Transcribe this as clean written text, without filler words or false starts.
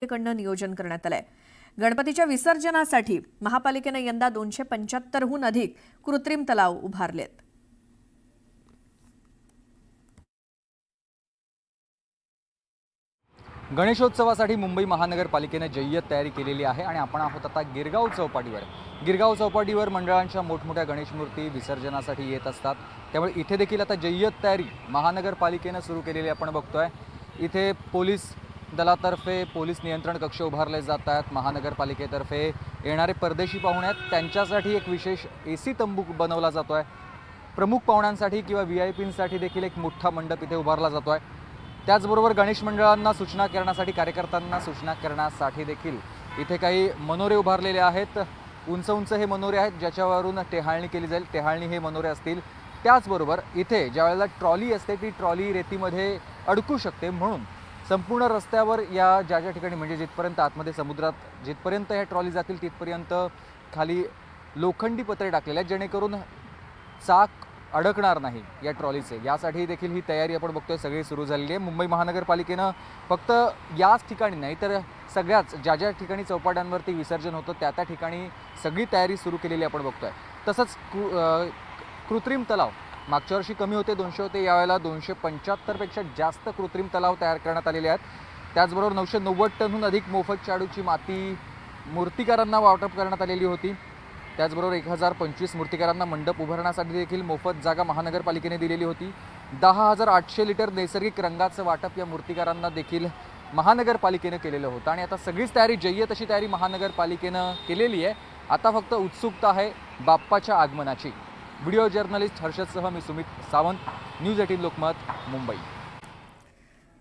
कडनं नियोजन करण्यात आलंय। गणपतीच्या विसर्जनासाठी महापालिकेने यंदा 275हून अधिक कृत्रिम तलाव उभारलेत। गणेशोत्सवासाठी मुंबई महानगरपालिकेने जय्यत तयारी केलेली आहे आणि आपण आहोत आता गिरगाव चौपाटीवर। गिरगाव चौपाटीवर मंडळांच्या मोठमोठ्या गणेश मूर्ती विसर्जनासाठी येत असतात, त्यामुळे इथे देखील आता जय्यत तयारी महानगरपालिकेने सुरू केलेली आपण बघतोय। इथे पोलीस दलातर्फे पोलीस नियंत्रण कक्ष उभारले जात आहेत। महानगरपालिकेतर्फे येणारे परदेशी पाहुणे आहेत त्यांच्यासाठी एक विशेष एसी तंबू बनवला जातोय। प्रमुख पाहुण्यांसाठी किंवा व्हीआयपींसाठी देखील एक मोठा मंडप इथे उभारला जातोय। त्याचबरोबर गणेश मंडळांना सूचना करण्यासाठी कार्यकर्त्यांना सूचना करण्यासाठी देखील इथे काही मनोरे उभारलेले आहेत। उंच उंच हे मनोरे आहेत ज्याच्यावरून टेहाळणी केली जाईल, टेहाळणी हे मनोरे असतील। त्याचबरोबर इथे ज्यावेळेला ट्रॉली असते ती ट्रॉली रेतीमध्ये अडकू शकते म्हणून संपूर्ण रस्त्यावर या ज्या ठिकाणी म्हणजे जिथपर्यंत आतमध्ये समुद्रात जिथपर्यंत ह्या ट्रॉली जातील तिथपर्यंत खाली लोखंडी पत्रे टाकलेले आहेत जेणेकरून चाक अडकणार नाही या ट्रॉलीचे। यासाठी देखील ही तयारी आपण बघतोय सगळी सुरू झालेली आहे। मुंबई महानगरपालिकेनं फक्त याच ठिकाणी नाही तर सगळ्याच ज्या ठिकाणी चौपाट्यांवरती विसर्जन होतं त्या ठिकाणी सगळी तयारी सुरू केलेली आपण बघतोय। तसंच कृत्रिम तलाव मागच्या वर्षी कमी होते 200 होते, यावेळेला 275 पेक्षा जास्त कृत्रिम तलाव तयार करण्यात आलेले आहेत। त्याचबरोबर 990 टनहून अधिक मोफत शाडूची माती मूर्तिकारांना वाटप करण्यात आलेली होती। त्याचबरोबर 1025 मूर्तिकारांना मंडप उभारण्यासाठी देखील मोफत जागा महानगरपालिकेने दिलेली होती। 10,800 लिटर नैसर्गिक रंगाचं वाटप या मूर्तिकारांना देखील महानगरपालिकेने केलेलं होतं आणि आता सगळीच तयारी जय्यत अशी तयारी महानगरपालिकेनं केलेली आहे। आता फक्त उत्सुकता आहे बाप्पाच्या आगमनाची। व्हिडिओ जर्नलिस्ट हर्षदसह मी सुमित सावंत, न्यूज 18 लोकमत, मुंबई।